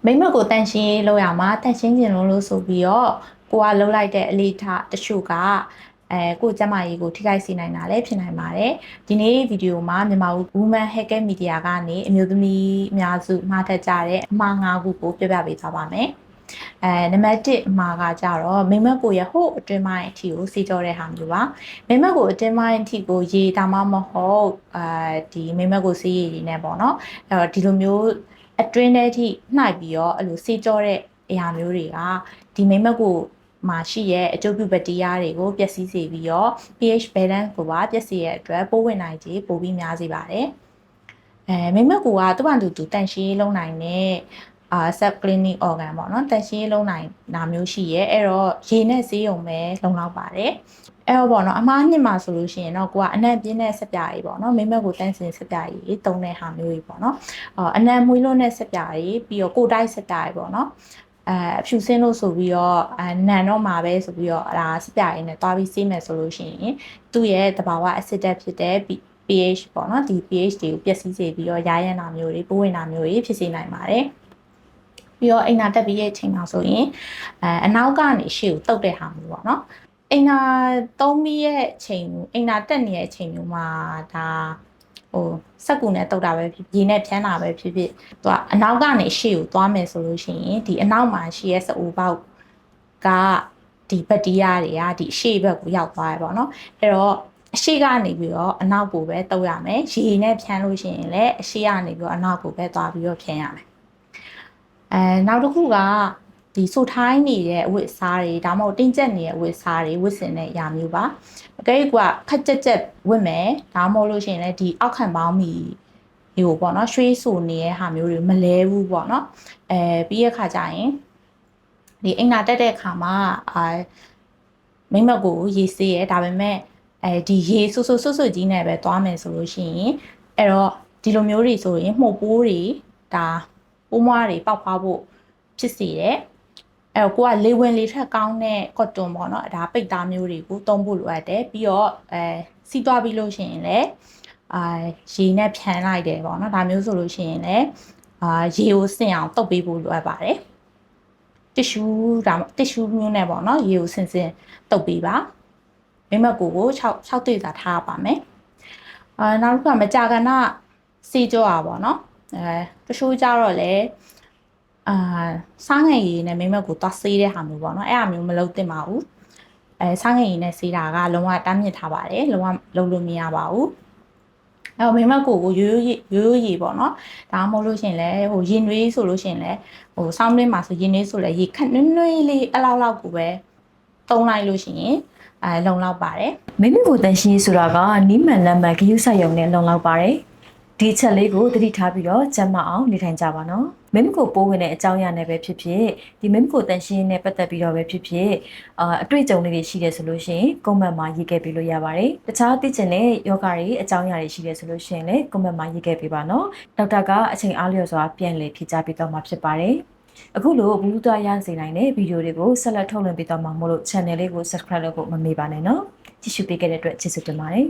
မိမကိုတန်ရှင်းလောက်ရမှာတန်ရှင်းကျင်လို့ဆိုပြီးတော့ကိုကလှုပ်လိုက်တဲ့အလေးထားတချို့ကကိုကျမကြီးကိုထိခိုက်စေနိုင်တာလည်းဖြစ်နိုင်ပါတယ်ဒီနေ့ဗီဒီယိုမှာမြန်မာ Women Hacker Media ကနေအမျိုးသမီးအများစုမှားထက်ကြတဲ့အမှား၅ခုကိုပြပြပေးသွားပါမယ်နံပါတ်1အမှားကကြတော့မိမကိုရဟို့အတွင်းပိုင်းအထီကိုစီကြောတဲ့ဟာမျိုးပါမိမကိုအတွင်းပိုင်းအထီကိုရေဒါမှမဟုတ်ဒီမိမကိုစီးရည်နေပေါ့နော်အဲ့တော့ဒီလိုမျိုးအတွင်းထဲထိနှိုက်ပြီးတော့အဲ့လိုစေးကြောတဲ့အရာမျိုးတွေကဒီမိမကိုမှာရှိရဲ့အကျိုးပြုပတရားတွေကိုပျက်စီးစေပြီးတော့ pH balance ကိုပါပျက်စီးရဲ့အတွက်ပိုးဝင်နိုင်ခြေပိုပြီးများစေပါတယ်မိမကိုကသူ့ဘာသူတန်ရှင်းလုံးနိုင်တဲ့sub cleaning organ ပေါ့နော်တန်ရှင်းလုံးနိုင်တာမျိုးရှိရဲ့အဲ့တော့ရေနဲ့ဆေးရုံပဲလုံလောက်ပါတယ်အဲ့တော့ပေါ့နော်အမားနှစ်မှာဆိုလို့ရှိရင်တော့ကိုကအနံ့ပြင်းတဲ့စပြားကြီးပေါ့နော်မိမကိုတန်းစင်စပြားကြီးတုံးတဲ့ဟာမျိုးကြီးပေါ့နော်အနံ့မွေးလွန်းတဲ့စပြားကြီးပြီးတော့ကိုတိုက်စပြားကြီးပေါ့နော်အဖြူစင်းလို့ဆိုပြီးတော့နန်တော့မှာပဲဆိုပြီးတော့ဒါစပြားကြီးနဲ့တွားပြီးဆေးမယ်ဆိုလို့ရှိရင်သူ့ရဲ့တဘာဝအဆစ်တက်ဖြစ်တဲ့ pH ပေါ့နော်ဒီ pH တွေကိုပျက်စီးစေပြီးတော့ရာရန်တာမျိုးတွေပိုးဝင်တာမျိုးတွေဖြစ်စေနိုင်ပါတယ်ပြီးတော့အိမ်နာတက်ပြီးရဲ့အချိန်မှာဆိုရင်အနောက်ကနေရှေ့ကိုတုတ်တဲ့ဟာမျိုးပေါ့နော်အိမ်နာသုံးပြီးရဲ့အချိန်အိမ်နာတက်နေတဲ့အချိန်မျိုးမှာဒါစက်ကူနဲ့တုတ်တာပဲဖြစ်ရေနဲ့ဖြန်းတာပဲဖြစ်ဖြစ်သူကအနောက်ကနေရှေ့ကိုသွားမယ်ဆိုလို့ရှိရင်ဒီအနောက်မှာရှိရဲ့စအိုပေါက်ကဒီဘက်တီးယားတွေကဒီအရှေ့ဘက်ကိုရောက်သွားရပေါ့နော်အဲ့တော့အရှိကနေပြီးတော့အနောက်ကိုပဲတုတ်ရမယ်ရေနဲ့ဖြန်းလို့ရှိရင်လည်းအရှိကနေပြီးတော့အနောက်ကိုပဲသွားပြီးတော့ဖြန်းရမယ်နောက်တစ်ခုကဒီဆိုထိုင်းနေတဲ့အဝတ်အစားတွေဒါမှမဟုတ်တင်းကျပ်နေတဲ့အဝတ်အစားတွေဝတ်ဆင်တဲ့အရာမျိုးပါအကယ်၍ကခက်ကြက်ကြက်ဝတ်မယ်ဒါမှမဟုတ်လို့ရှိရင်လည်းဒီအောက်ခံပေါင်းမီဒီကိုပေါ့နော်ရွှေ့ဆိုနေတဲ့ဟာမျိုးတွေမလဲဘူးပေါ့နော်ပြီးရခါကျရင်ဒီအိမ်နာတက်တဲ့အခါမှာမိမကိုရေဆေးရဲဒါပေမဲ့ဒီရေဆူကြီးနဲ့ပဲသွားမယ်ဆိုလို့ရှိရင်အဲ့တော့ဒီလိုမျိုးတွေဆိုရင်မှုတ်ပိုးတွေဒါပိုးမွားတွေပေါက်ဖွားဖို့ဖြစ်စေတယ်အဲ့တော့ကိုကလေဝင်လေထွက်ကောင်းတဲ့ကော့တွန်ပေါ့နော်ဒါပိတ်သားမျိုးတွေကိုသုံးဖို့လိုအပ်တယ်ပြီးတော့စီးသွားပြီးလို့ရှိရင်လည်းရေနဲ့ဖြန်းလိုက်တယ်ပေါ့နော်ဒါမျိုးဆိုလို့ရှိရင်လည်းရေကိုစင်အောင်တုပ်ပေးဖို့လိုအပ်ပါတယ်တစ်ရှူးမျိုးနဲ့ပေါ့နော်ရေကိုစင်တုပ်ပေးပါမိမကို6တိစာထားပါမယ်နောက်တစ်ခါမကြာခဏစီကြောอ่ะပေါ့နော်တချို့ကြတော့လေစားငယ်ရည်နဲ့မိမကိုသွားဆေးတဲ့ဟာမျိုးပေါ့နော်အဲ့ဟာမျိုးမလုပ်သင့်ပါဘူးစားငယ်ရည်နဲ့ဆေးတာကလုံးဝတားမြစ်ထားပါတယ်လုံးဝလုပ်လို့မရပါဘူးအဲ့မိမကိုရိုးရည်ပေါ့နော်ဒါမှမဟုတ်လို့ရှင်လဲရင်နွေးဆိုလို့ရှင်လဲဆောင်းတွင်းမှာဆိုရင်နွေးဆိုလဲရေခက်နွေးလေးအလောက်ကိုပဲတုံးလိုက်လို့ရှိရင်လုံလောက်ပါတယ်မိမိကိုတန်ရှင်းဆိုတာကနီးမှန်လက်မှန်ဂရုစိုက်ရုံနဲ့လုံလောက်ပါတယ်ဒီချက်လေးကိုသတိထားပြီးတော့ကျန်းမာအောင်နေထိုင်ကြပါနော်မိမိကိုပိုးဝင်တဲ့အကြောင်းအရာနဲ့ပဲဖြစ်ဖြစ်ဒီမိမိကိုတန်ရှင်းနဲ့ပတ်သက်ပြီးတော့ပဲဖြစ်ဖြစ်အတွေ့အကြုံလေးတွေရှိတယ်ဆိုလို့ရှိရင်ကွန်မန့်မှာရေးခဲ့ပေးလို့ရပါတယ်တခြားသိချင်တဲ့ယောဂတွေအကြောင်းအရာတွေရှိတယ်ဆိုလို့ရှိရင်လည်းကွန်မန့်မှာရေးခဲ့ပေးပါနော်ဒေါက်တာကအချိန်အားလျော်စွာပြန်လည်ဖြေကြားပေးတော့မှာဖြစ်ပါတယ်အခုလိုဘူးသားရစေနိုင်တဲ့ဗီဒီယိုတွေကိုဆက်လက်ထုတ်လွှင့်ပေးတော့မှာမို့လို့ channel လေးကို subscribe လုပ်ဖို့မမေ့ပါနဲ့နော်ကြည့်ရှုပေးခဲ့တဲ့အတွက်ကျေးဇူးတင်ပါတယ်